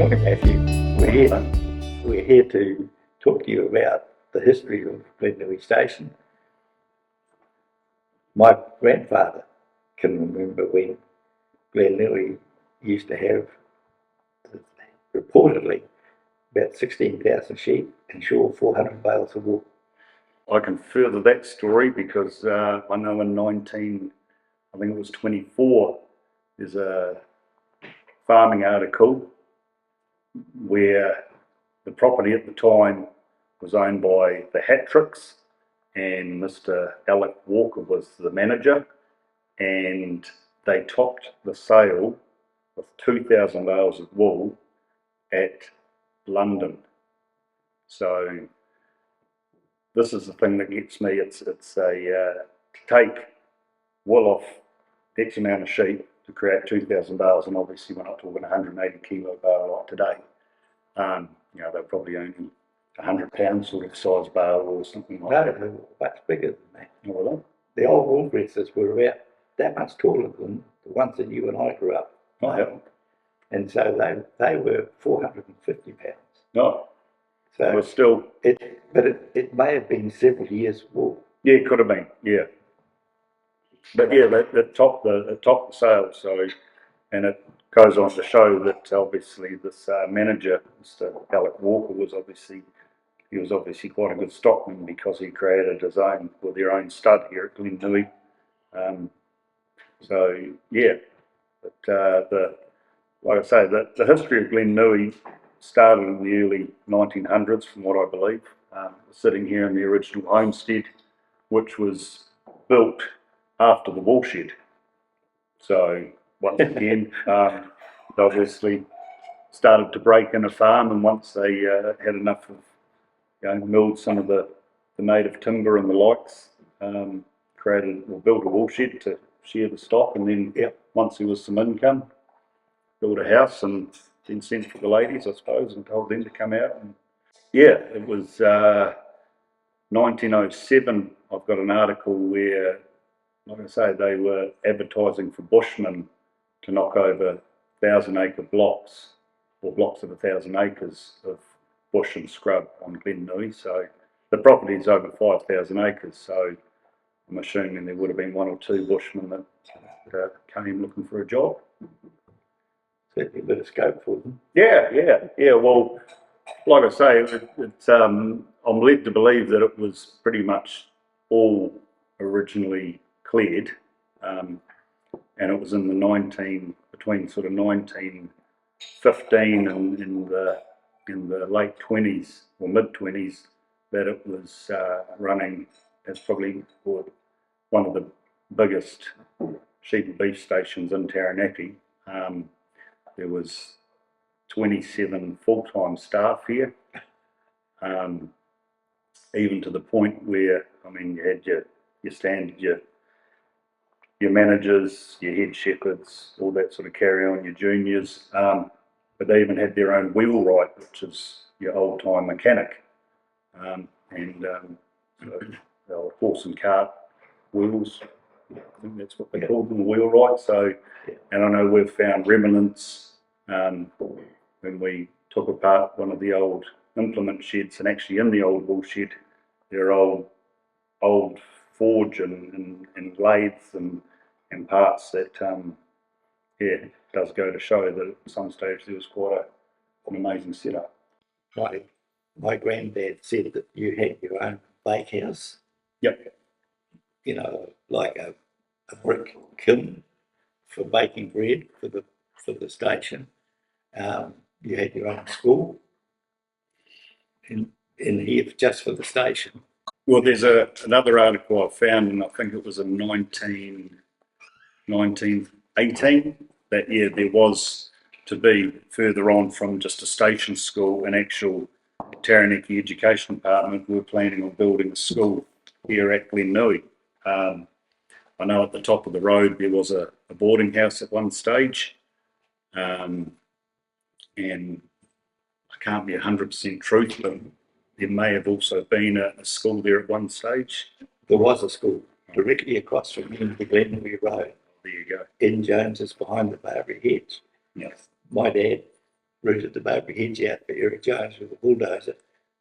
morning, Matthew. We're here to talk to you about the history of Glen Nui Station. My grandfather can remember when Glen Nui used to have reportedly about 16,000 sheep and sure 400 bales of wool. I can further that story because I know in 24, there's a farming article where the property at the time was owned by the Hattricks and Mr. Alec Walker was the manager, and they topped the sale with 2,000 bales of wool at London. So this is the thing that gets me. It's to take wool off X amount of sheep to create 2,000 bales, and obviously we're not talking 180 kilo bale like today. They're probably only 100 pound sort of size bale or something like that. No, much bigger than that. Oh, the old wool dresses were about that much taller than the ones that you and I grew up. Oh, and so they were 450 pounds. No, so it was still. It may have been several years wool. Yeah, it could have been. Yeah, but yeah, it topped the sale. So, and it goes on to show that obviously this manager, Mr. Alec Walker, was obviously quite a good stockman because he created his own, or their own stud here at Glen Nui. So yeah, but like I say, the history of Glen Nui started in the early 1900s, from what I believe. Sitting here in the original homestead, which was built after the woolshed. So once again, obviously started to break in a farm, and once they had enough of, milled some of the native timber and the likes, built a woolshed to share the stock, and then once there was some income, built a house and then sent for the ladies, I suppose, and told them to come out. And yeah, it was 1907. I've got an article where, like I say, they were advertising for bushmen to knock over 1,000-acre blocks, or blocks of 1,000 acres of bush and scrub on Glen Nui. So the property is over 5,000 acres. So I'm assuming there would have been one or two bushmen that came looking for a job. Certainly a bit of scope for them. Yeah. Well, like I say, I'm led to believe that it was pretty much all originally cleared, and it was in the between sort of 1915 and in the late 20s or mid 20s that it was running as probably one of the biggest sheep and beef stations in Taranaki. There was 27 full-time staff here, even to the point where, you had your standard, your managers, your head shepherds, all that sort of carry on, your juniors, but they even had their own wheelwright, which is your old-time mechanic, so the old horse and cart wheels. I think that's what they called them, wheelwright. So, and I know we've found remnants when we took apart one of the old implement sheds, and actually in the old wool shed, there are old forge and lathes and parts that does go to show that at some stage there was quite an amazing setup. My granddad said that you had your own bakehouse. Yep. Like a brick kiln for baking bread for the station. You had your own school in here just for the station. Well, there's another article I found, and I think it was in 1918, that there was to be further on from just a station school, an actual Taranaki Education Department. We were planning on building a school here at Glen Nui. I know at the top of the road there was a boarding house at one stage, and I can't be 100% truth, but there may have also been a school there at one stage. There was a school directly across from the Glen Nui Road. There you go. In Jones is behind the Barbary Hedge. Yes. My dad rooted the Mowbray hedge out for Eric Jones with a bulldozer,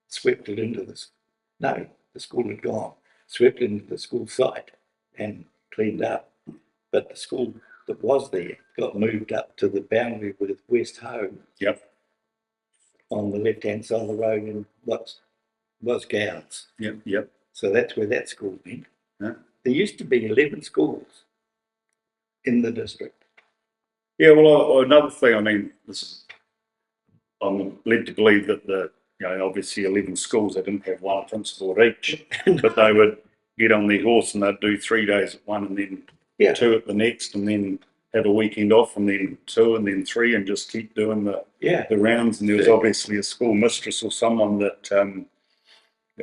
swept it into no, the school had gone, swept it into the school site and cleaned up. But the school that was there got moved up to the boundary with West Home. Yep. On the left-hand side of the road in what was Gowns. Yep. So that's where that school went. Yeah. There used to be 11 schools in the district. Yeah, well, another thing, I mean, I'm led to believe that obviously 11 schools, they didn't have one principal at each, but they would get on their horse and they'd do 3 days at one and then 2 at the next, and then have a weekend off, and then 2 and then 3, and just keep doing the rounds. And there was obviously a school mistress or someone that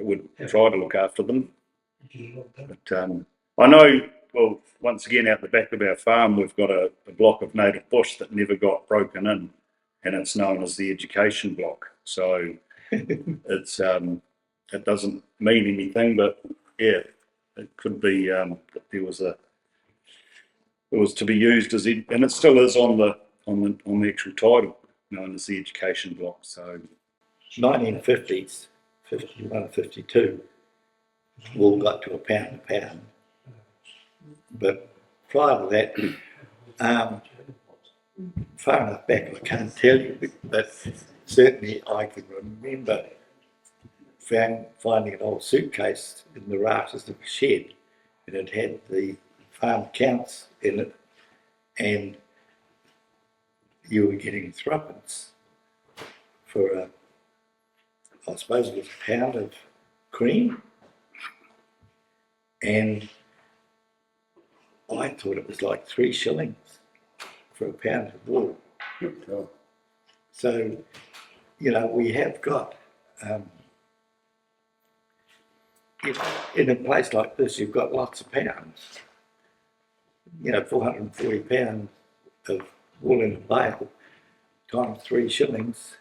would try to look after them. But I know, well, once again, out the back of our farm, we've got a block of native bush that never got broken in, and it's known as the education block. So it's it doesn't mean anything, but yeah, it could be that there was it was to be used as and it still is on the actual title, known as the education block. So 1950s, 51, 52, wool got to £1 a pound. But prior to that, far enough back I can't tell you, but certainly I can remember finding an old suitcase in the rafters of a shed, and it had the farm accounts in it, and you were getting threepence for I suppose it was a pound of cream, and I thought it was like 3 shillings for a pound of wool. So, we have got, in a place like this, you've got lots of pounds. 440 pounds of wool in a bale times 3 shillings,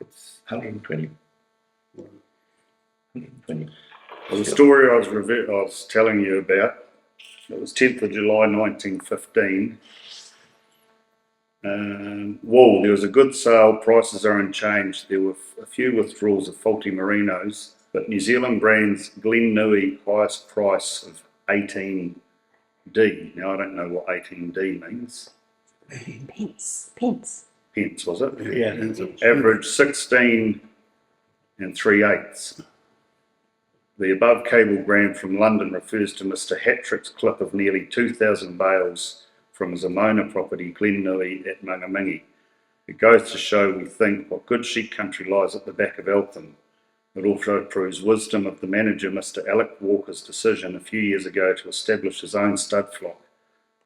it's 120. 120. Well, the story I was telling you about, it was 10th of July 1915. Wool, there was a good sale, prices are unchanged. There were a few withdrawals of faulty merinos, but New Zealand brands Glen Nui highest price of 18D. Now I don't know what 18D means. Pence. Pence, was it? Yeah. Average 16 3/8. The above cablegram from London refers to Mr. Hattrick's clip of nearly 2,000 bales from his Amona property, Glen Nui at Mangamingi. It goes to show, we think, what good sheep country lies at the back of Eltham. It also proves wisdom of the manager, Mr. Alec Walker's decision a few years ago to establish his own stud flock.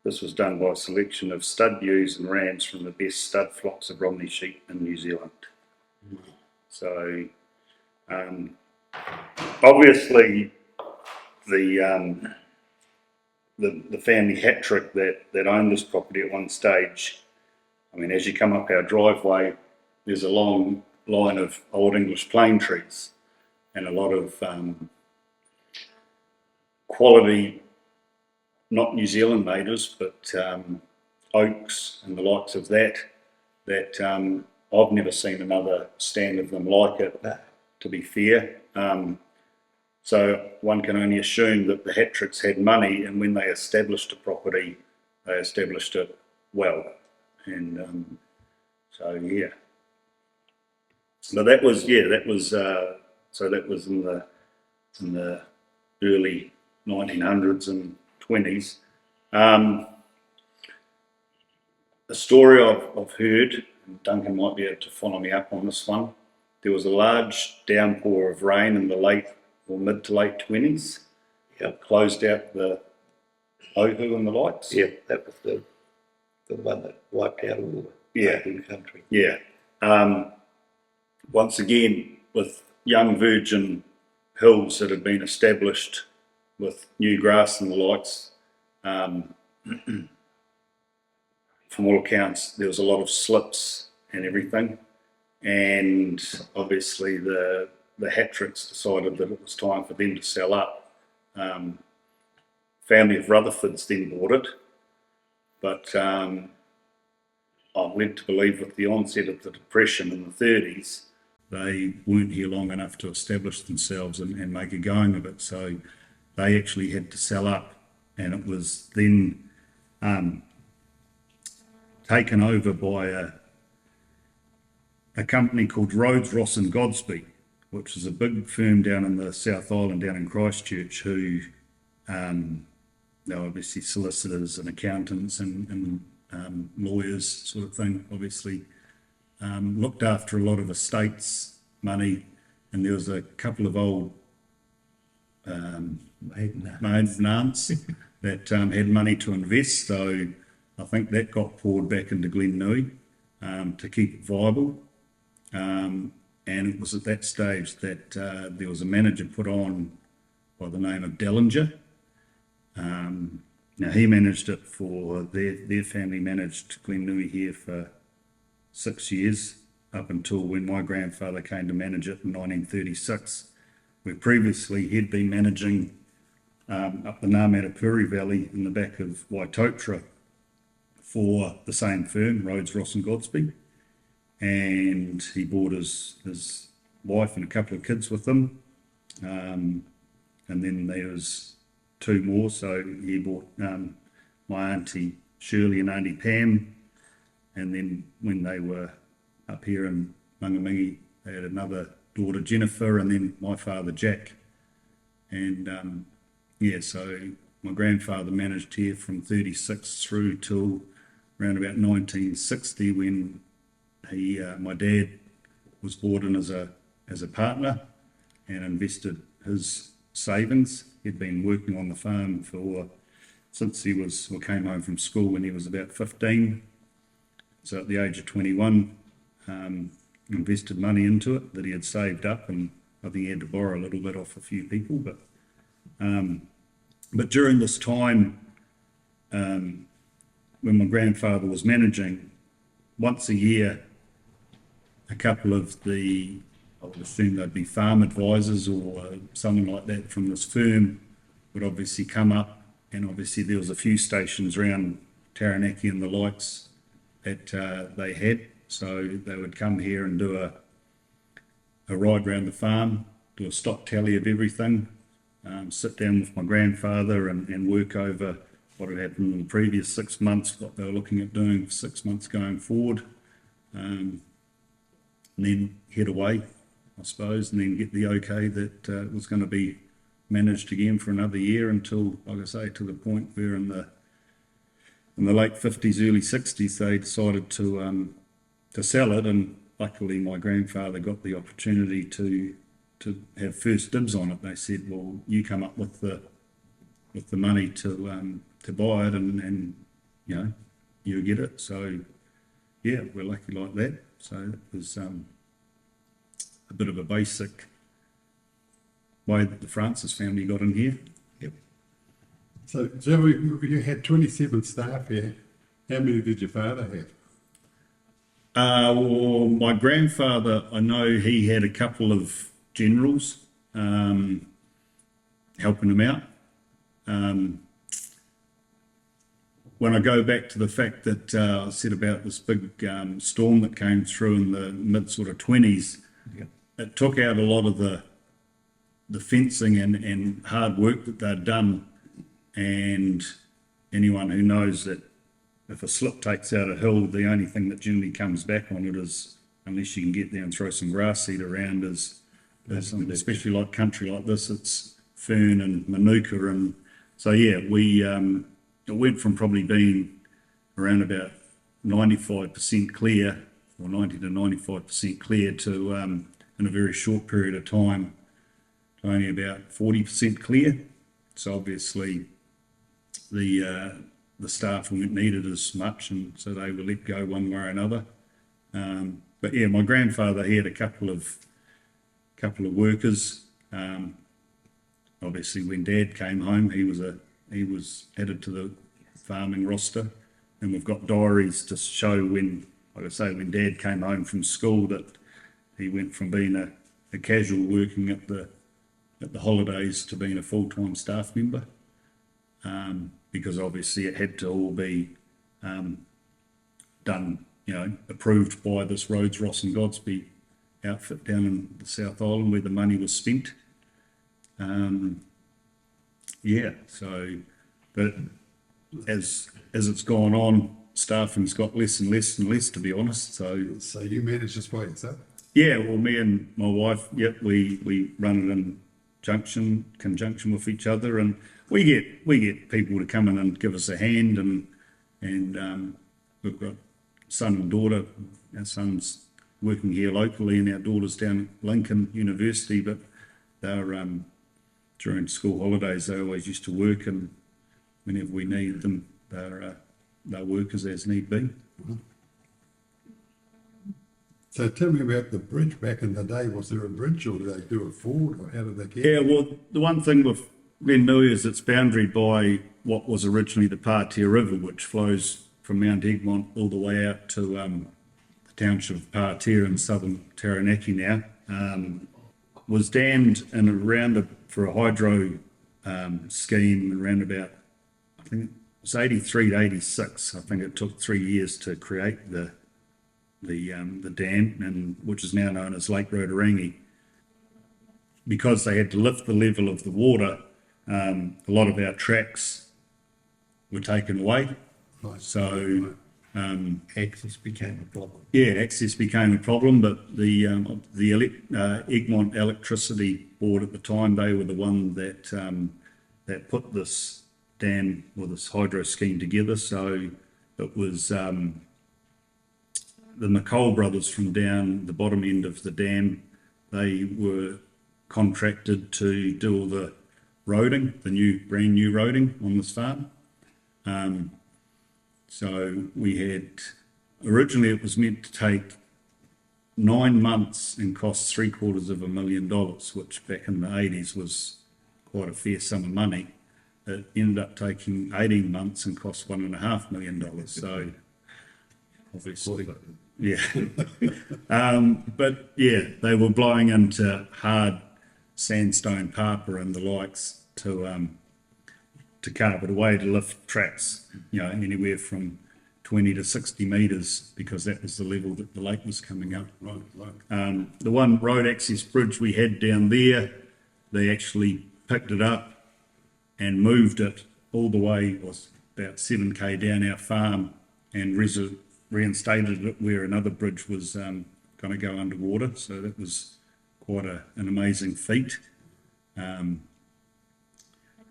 This was done by a selection of stud ewes and rams from the best stud flocks of Romney sheep in New Zealand. So, obviously, the family Hattrick that owned this property at one stage, I mean, as you come up our driveway, there's a long line of old English plane trees and a lot of quality, not New Zealand natives, but oaks and the likes of that I've never seen another stand of them like it, to be fair. So one can only assume that the Hattricks had money, and when they established a property, they established it well. And so yeah. But that was so that was in the early 1900s and 20s. A story I've heard, and Duncan might be able to follow me up on this one. There was a large downpour of rain in the late or mid to late 20s. Yep. Closed out the Ohu and the lights. Yeah, that was the one that wiped out all the country. Yeah. Once again, with young virgin hills that had been established with new grass and the lights, from all accounts, there was a lot of slips and everything. And obviously the Hattricks decided that it was time for them to sell up. Family of Rutherfords then bought it, but I'm led to believe with the onset of the Depression in the 30s, they weren't here long enough to establish themselves and make a going of it. So they actually had to sell up, and it was then taken over by a company called Rhodes, Ross and Godsby, which is a big firm down in the South Island, down in Christchurch, who they're obviously solicitors and accountants and lawyers sort of thing, obviously. Looked after a lot of estates money, and there was a couple of old maids and aunts that had money to invest, so I think that got poured back into Glen Nui to keep it viable. And it was at that stage that there was a manager put on by the name of Dellinger. Now he managed it for their family managed Glen Nui here for 6 years, up until when my grandfather came to manage it in 1936. Where previously he'd been managing up the Ngāmatapuri Valley in the back of Waitotra for the same firm, Rhodes, Ross and Godsby. And he brought his wife and a couple of kids with him. And then there was 2 more, so he brought my auntie Shirley and auntie Pam. And then when they were up here in Mangamingi, they had another daughter Jennifer, and then my father Jack. And so my grandfather managed here from 36 through till around about 1960, when my dad was brought in as a partner and invested his savings. He'd been working on the farm since he came home from school when he was about 15. So at the age of 21, invested money into it that he had saved up, and I think he had to borrow a little bit off a few people. But during this time, when my grandfather was managing, once a year, a couple of I would assume they'd be farm advisors or something like that from this firm, would obviously come up, and obviously there was a few stations around Taranaki and the likes that they had. So they would come here and do a ride around the farm, do a stock tally of everything, sit down with my grandfather and work over what had happened in the previous 6 months, what they were looking at doing for 6 months going forward, and then head away, I suppose, and then get the okay that it was going to be managed again for another year until, like I say, to the point where in the late 50s, early 60s, they decided to sell it, and luckily my grandfather got the opportunity to have first dibs on it. They said, well, you come up with the money to buy it, and you get it. So yeah, we're lucky like that. So it was a bit of a basic way that the Francis family got in here. Yep. So, Joe, you had 27 staff here. How many did your father have? Well, my grandfather, I know he had a couple of generals helping him out. When I go back to the fact that I said about this big storm that came through in the mid sort of 20s, Yep. it took out a lot of the fencing and hard work that they'd done. And anyone who knows that if a slip takes out a hill, the only thing that generally comes back on it is, unless you can get there and throw some grass seed around, is especially like country like this, it's fern and manuka. And so yeah, it went from probably being around about 95% clear, or 90 to 95% clear, to in a very short period of time to only about 40% clear. So obviously the staff weren't needed as much, and so they were let go one way or another. But yeah, my grandfather, he had a couple of workers. Obviously, when Dad came home, he was added to the farming roster, and we've got diaries to show when, like I say, when Dad came home from school, that he went from being a casual working at the holidays to being a full-time staff member. Because obviously it had to all be done approved by this Rhodes, Ross and Godsby outfit down in the South Island where the money was spent. But as it's gone on, staffing's got less and less and less, to be honest. So you manage this by yourself? Yeah, well, me and my wife, we run it in conjunction with each other, and we get people to come in and give us a hand, and we've got son and daughter. Our son's working here locally, and our daughter's down at Lincoln University, but they're during school holidays they always used to work, and whenever we need them, they're workers as need be. So tell me about the bridge back in the day. Was there a bridge, or did they do a ford, or how did they get? Yeah, well, the one thing with Glen Nui is it's boundaried by what was originally the Pātea River, which flows from Mount Egmont all the way out to the township of Pātea in southern Taranaki now. Was dammed in around for a hydro scheme around about, I think it was 83 to 86. I think it took 3 years to create the dam, and which is now known as Lake Rotorangi. Because they had to lift the level of the water, a lot of our tracks were taken away. Right. So Access became a problem. yeah, access became a problem. But the Egmont Electricity Board at the time, they were the one that put this dam or this hydro scheme together. So it was the McColl brothers from down the bottom end of the dam. They were contracted to do all the roading, brand new roading on this farm. So we had, originally it was meant to take 9 months and cost $750,000, which back in the 80s was quite a fair sum of money. It ended up taking 18 months and cost $1.5 million. So obviously, yeah. But yeah, they were blowing into hard sandstone papa and the likes to carve it away to lift tracks, anywhere from 20 to 60 metres, because that was the level that the lake was coming up. Right. The one road access bridge we had down there, they actually picked it up and moved it all the way, was about 7k down our farm, and reinstated it where another bridge was going to go underwater. So that was quite an amazing feat.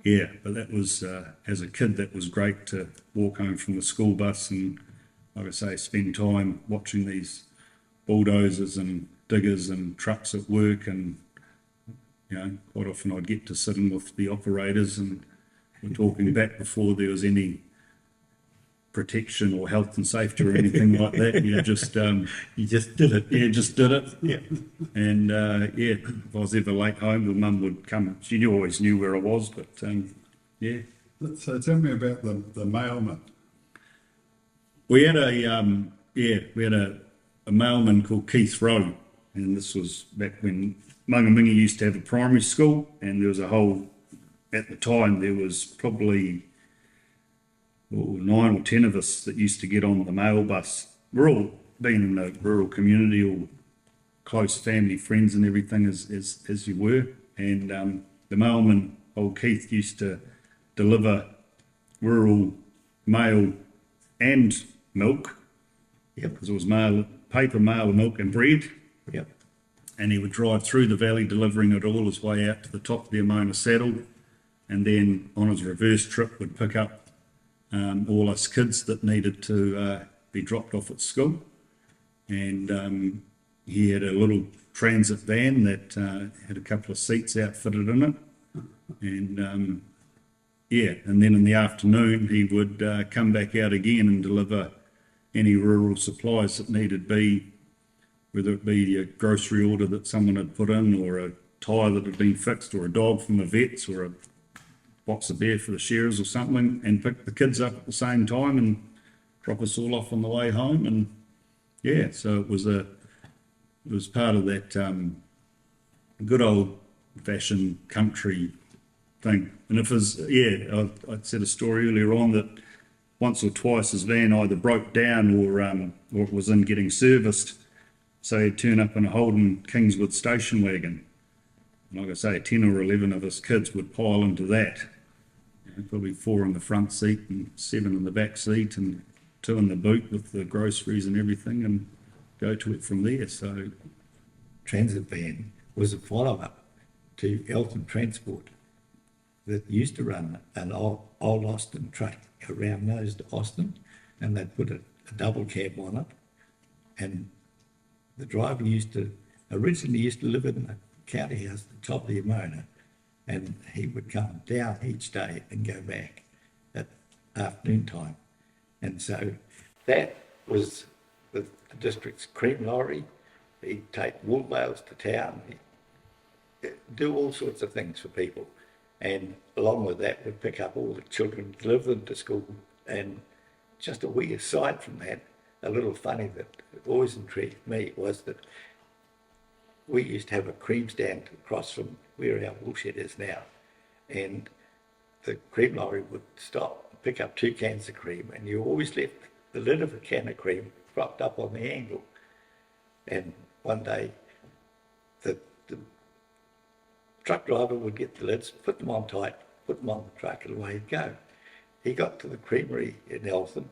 Yeah, but that was, as a kid, that was great to walk home from the school bus and, like I say, spend time watching these bulldozers and diggers and trucks at work. And, quite often I'd get to sit in with the operators, and we're talking back before there was any protection or health and safety or anything like that. You just did it. Yeah, just did it. Yeah. And if I was ever late home, the mum would come. She always knew where I was, but yeah. So tell me about the mailman. We had a mailman called Keith Rowe, and this was back when Mangamingi used to have a primary school, and there was at the time there was probably 9 or 10 of us that used to get on the mail bus. We're all being in a rural community, all close family, friends and everything as you were. And the mailman, old Keith, used to deliver rural mail and milk. Yep. Because it was paper, mail, milk and bread. Yep. And he would drive through the valley delivering it all his way out to the top of the Amona Saddle, and then on his reverse trip would pick up all us kids that needed to be dropped off at school. And he had a little transit van that had a couple of seats outfitted in it. And and then in the afternoon he would come back out again and deliver any rural supplies that needed be, whether it be a grocery order that someone had put in, or a tyre that had been fixed, or a dog from the vets, or a box of beer for the shearers or something, and pick the kids up at the same time and drop us all off on the way home. And yeah, so it was part of that good old fashioned country thing. And if it was, I said a story earlier on that once or twice his van either broke down or it was in getting serviced. So he'd turn up in a Holden Kingswood station wagon. And like I say, 10 or 11 of his kids would pile into that. Probably 4 in the front seat and 7 in the back seat and 2 in the boot with the groceries and everything, and go to it from there. So Transit van was a follow-up to Eltham Transport that used to run an old Austin truck around nose to Austin, and they'd put a double cab on it, and the driver originally used to live in the county house at the top of the Amona, and he would come down each day and go back at afternoon time. And so that was the district's cream lorry. He'd take wool bales to town, he'd do all sorts of things for people. And along with that, we'd pick up all the children, deliver them to school. And just a wee aside from that, a little funny that always intrigued me was that we used to have a cream stand across from where our wool shed is now. And the cream lorry would stop and pick up 2 cans of cream, and you always left the lid of a can of cream propped up on the angle. And one day, the truck driver would get the lids, put them on tight, put them on the truck, and away he'd go. He got to the creamery in Eltham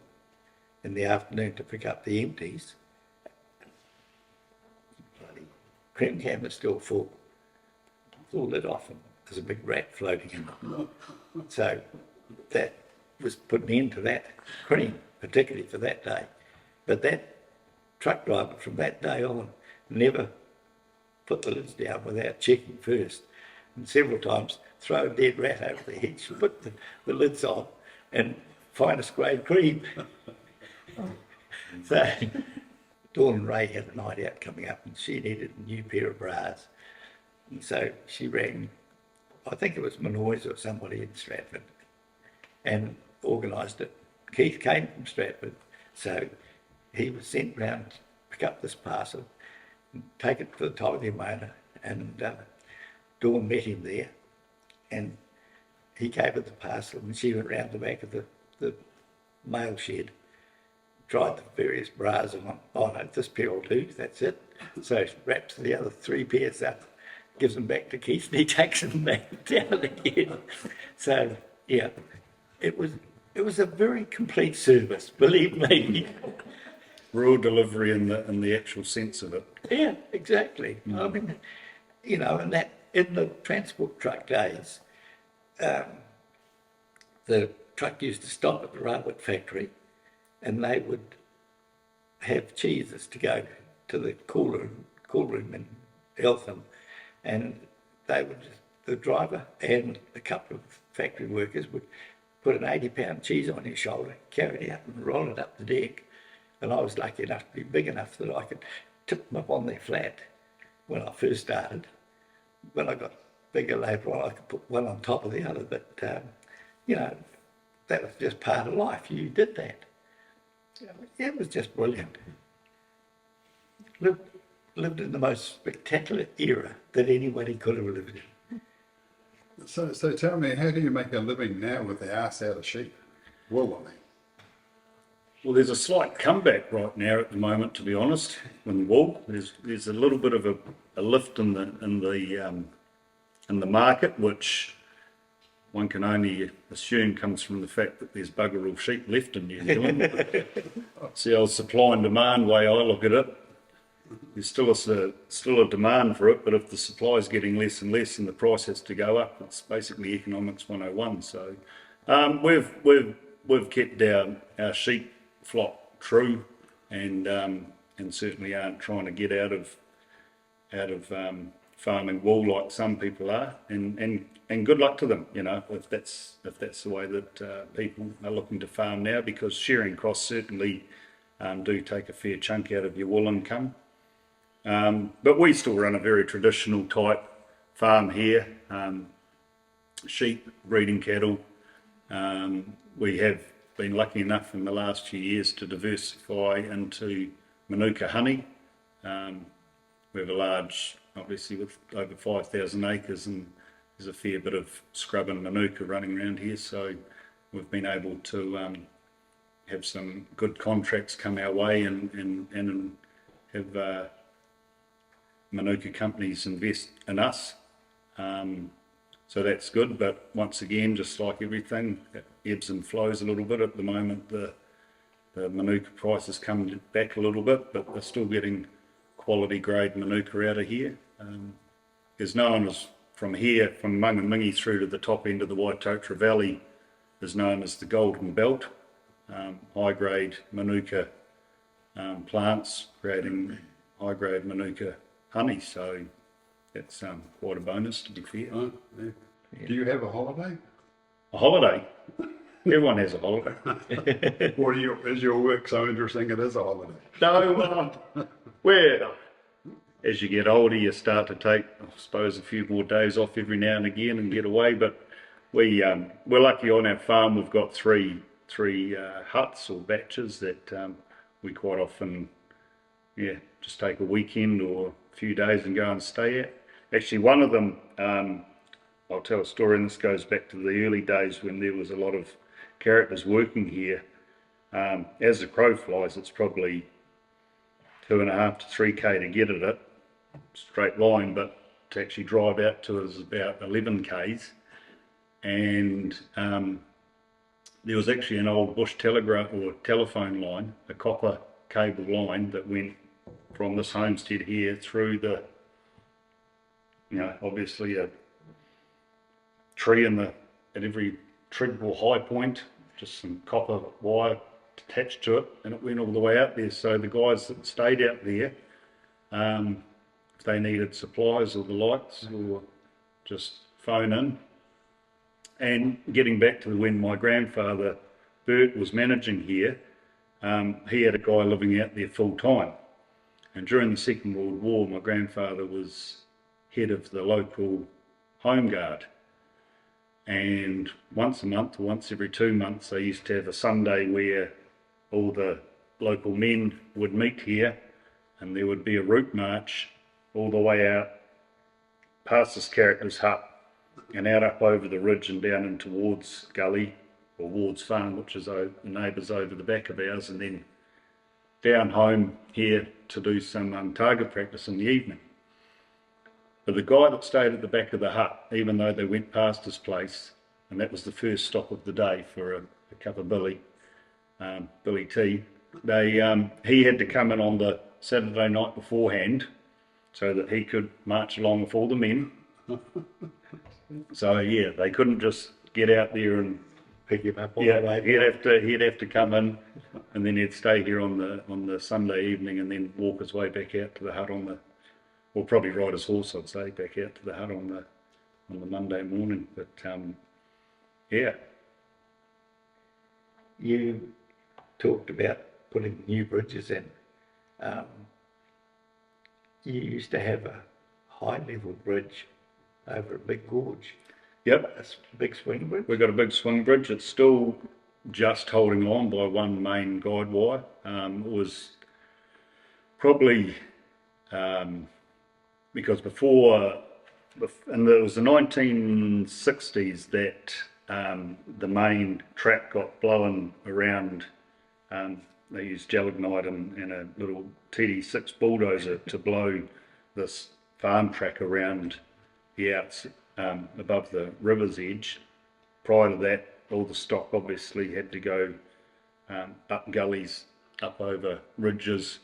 in the afternoon to pick up the empties. Bloody cream can was still full. It's all lit off, and there's a big rat floating in it. So that was putting an end to that cream, particularly for that day. But that truck driver from that day on never put the lids down without checking first, and several times throw a dead rat over the hedge, put the lids on, and finest grade cream. So Dawn and Ray had a night out coming up, and she needed a new pair of bras, and so she rang, I think it was Manoy's or somebody in Stratford, and organised it. Keith came from Stratford, so he was sent round to pick up this parcel and take it to the top of the Amona, and Dawn met him there, and he gave her the parcel, and she went round the back of the mail shed, tried the various bras and went, oh no, this pair will do, that's it. So she wraps the other 3 pairs up, gives them back to Keith, and he takes them back down again. So yeah, it was a very complete service, believe me. rural delivery in the actual sense of it. Yeah, exactly. I mean, you know, and that in the transport truck days, the truck used to stop at the railway factory, and they would have cheeses to go to the cool room in Eltham, and the driver and a couple of factory workers would put an 80-pound cheese on his shoulder, carry it out and roll it up the deck. And I was lucky enough to be big enough that I could tip them up on their flat when I first started. When I got bigger later on, I could put one on top of the other, but you know, that was just part of life. You did that. It was just brilliant. Lived in the most spectacular era that anybody could have lived in. So tell me, how do you make a living now with the arse out of sheep? Wool, I mean. Well, there's a slight comeback right now at the moment, to be honest, in wool. There's a little bit of a lift in the market, which one can only assume comes from the fact that there's bugger all sheep left in New Zealand. It's the old supply and demand way I look at it. There's still a demand for it, but if the supply is getting less and less and the price has to go up, it's basically economics 101. So we've kept our sheep flock true, and certainly aren't trying to get out of farming wool like some people are, and good luck to them, you know, if that's the way that people are looking to farm now, because shearing costs certainly do take a fair chunk out of your wool income. But we still run a very traditional type farm here, sheep, breeding cattle. We have been lucky enough in the last few years to diversify into Manuka honey. We have a large, obviously with over 5,000 acres, and there's a fair bit of scrub and Manuka running around here, so we've been able to have some good contracts come our way and have Manuka companies invest in us. So that's good, but once again, just like everything, it ebbs and flows a little bit. At the moment, the Manuka price has come back a little bit, but we're still getting quality grade Manuka out of here. Is known as, from here, from Mangamingi through to the top end of the Waitotra Valley, is known as the Golden Belt. High grade Manuka plants creating high grade Manuka honey, so it's quite a bonus, to be fair. Oh, yeah. Do you have a holiday? A holiday? Everyone has a holiday. Or is your work so interesting it is a holiday? No, well, as you get older, you start to take, I suppose, a few more days off every now and again and get away. But we're lucky on our farm. We've got three huts or batches that we quite often, just take a weekend or a few days and go and stay at. Actually, one of them, I'll tell a story, and this goes back to the early days when there was a lot of characters working here. As the crow flies, it's probably 2.5 to 3k to get at it, straight line, but to actually drive out to is about 11 k's. And there was actually an old bush telegraph or telephone line, a copper cable line that went from this homestead here through the, obviously a tree at every trig or high point, just some copper wire attached to it, and it went all the way out there. So the guys that stayed out there, if they needed supplies or the lights, or just phone in. And getting back to when my grandfather Bert was managing here, he had a guy living out there full time. And during the Second World War, my grandfather was head of the local home guard. And once a month or once every 2 months, they used to have a Sunday where all the local men would meet here, and there would be a route march all the way out past this character's hut and out up over the ridge and down in towards Gully or Ward's Farm, which is the neighbours over the back of ours, and then down home here to do some target practice in the evening. But the guy that stayed at the back of the hut, even though they went past his place, and that was the first stop of the day for a cup of Billy tea, he had to come in on the Saturday night beforehand so that he could march along with all the men. So yeah, they couldn't just get out there and Pick him up on the way. he'd have to come in, and then he'd stay here on the Sunday evening, and then walk his way back out to the hut or probably ride his horse, I'd say, back out to the hut on the Monday morning. But yeah. You talked about putting new bridges in. You used to have a high level bridge over a big gorge. Yep. A big swing bridge. We've got a big swing bridge. It's still just holding on by one main guide wire. It was probably because it was the 1960s that the main track got blown around. They used gelignite and a little TD6 bulldozer to blow this farm track around the outs above the river's edge. Prior to that, all the stock obviously had to go up gullies, up over ridges,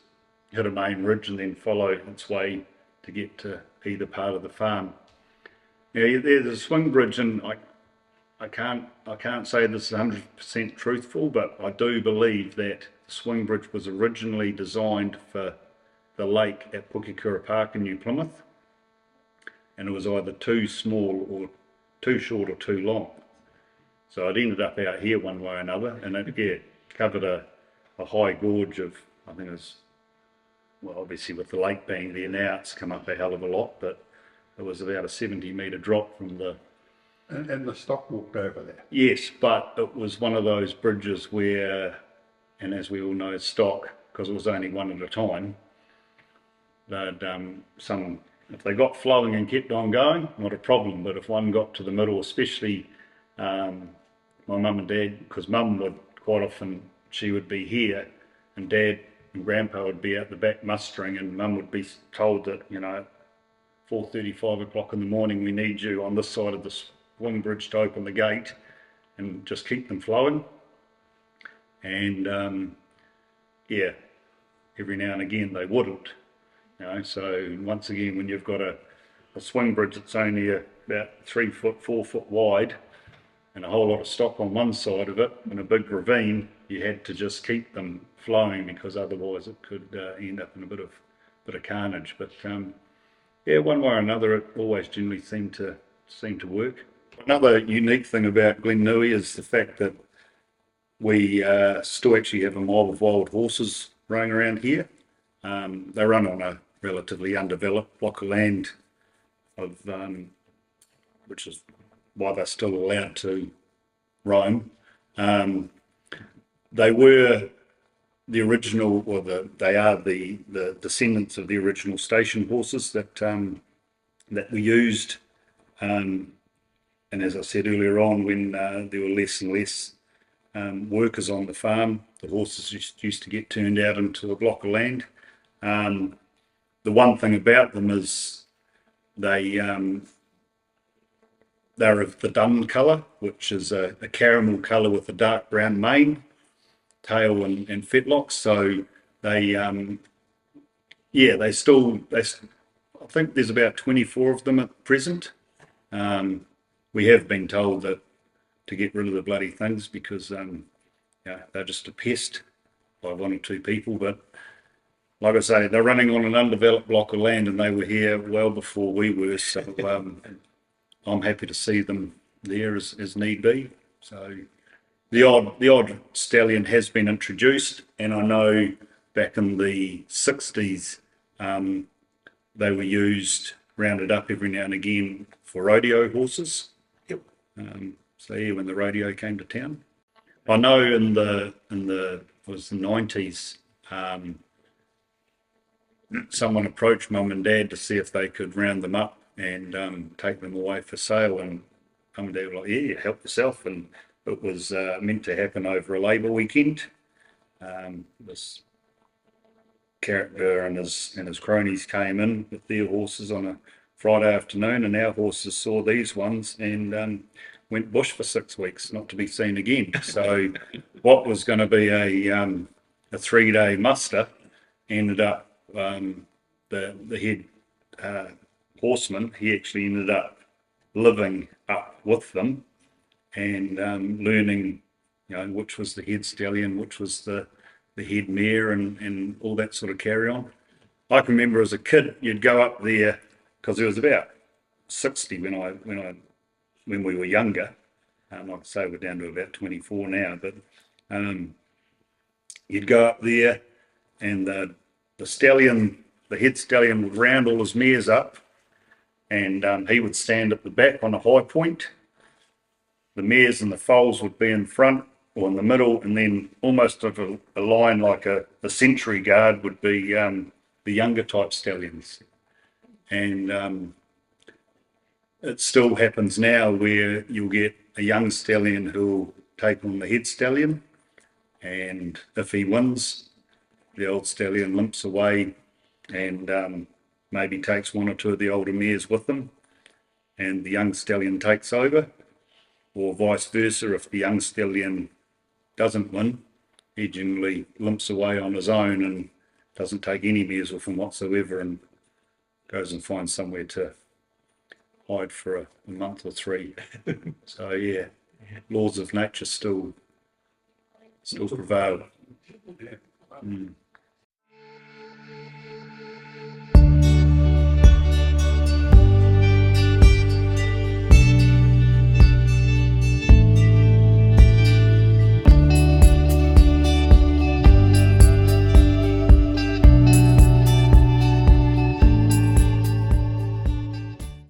hit a main ridge, and then follow its way to get to either part of the farm. Now, there's a swing bridge, and I can't say this is 100% truthful, but I do believe that the swing bridge was originally designed for the lake at Pukekura Park in New Plymouth, and it was either too small or too short or too long. So it ended up out here one way or another, and it covered a high gorge of, I think it was, well, obviously with the lake being there now, it's come up a hell of a lot, but it was about a 70-metre drop from the... And the stock walked over there? Yes, but it was one of those bridges where, and as we all know, stock, because it was only one at a time, they'd if they got flowing and kept on going, not a problem, but if one got to the middle, especially my mum and dad, because mum would quite often she would be here, and Dad and Grandpa would be out the back mustering, and Mum would be told that, you know, 4:30, 5 o'clock in the morning, we need you on this side of the swing bridge to open the gate and just keep them flowing. And yeah, every now and again they wouldn't, you know. So once again, when you've got a swing bridge that's only about 3 foot, 4 foot wide, and a whole lot of stock on one side of it, and a big ravine, you had to just keep them flowing, because otherwise it could end up in a bit of carnage. But yeah, one way or another, it always generally seemed to work. Another unique thing about Glen Nui is the fact that we still actually have a mob of wild horses running around here. They run on a relatively undeveloped block of land, which is why they're still allowed to roam. They were the original, or they are the descendants of the original station horses that we used. And as I said earlier on, when there were less and less workers on the farm, the horses used to get turned out into a block of land. The one thing about them is they're of the dun colour, which is a caramel colour with a dark brown mane, tail and fetlocks. So I think there's about 24 of them at present. We have been told that to get rid of the bloody things, because yeah, they're just a pest by 1 or 2 people. But like I say, they're running on an undeveloped block of land, and they were here well before we were. So I'm happy to see them there as need be. So the odd stallion has been introduced, and I know back in the 60s they were used, rounded up every now and again for rodeo horses. Yep. So yeah, when the rodeo came to town, I know in the 90s, someone approached Mum and Dad to see if they could round them up and take them away for sale, and Mum and Dad were like, yeah, help yourself. And it was meant to happen over a Labour weekend. This character and his cronies came in with their horses on a Friday afternoon, and our horses saw these ones and went bush for 6 weeks, not to be seen again. So what was going to be a 3-day muster ended up, the head horseman, he actually ended up living up with them and learning, you know, which was the head stallion, which was the head mare, and all that sort of carry on. I can remember as a kid, you'd go up there, because there was about 60 when we were younger. Like I say, we're down to about 24 now, but you'd go up there, and the stallion, the head stallion, would round all his mares up, and he would stand at the back on a high point. The mares and the foals would be in front or in the middle, and then almost of a line like a sentry guard would be the younger type stallions. And it still happens now where you'll get a young stallion who'll take on the head stallion, and if he wins, the old stallion limps away and maybe takes 1 or 2 of the older mares with them, and the young stallion takes over. Or vice versa, if the young stallion doesn't win, he generally limps away on his own and doesn't take any mares with him whatsoever, and goes and finds somewhere to hide for a month or 3. So yeah, laws of nature still prevail.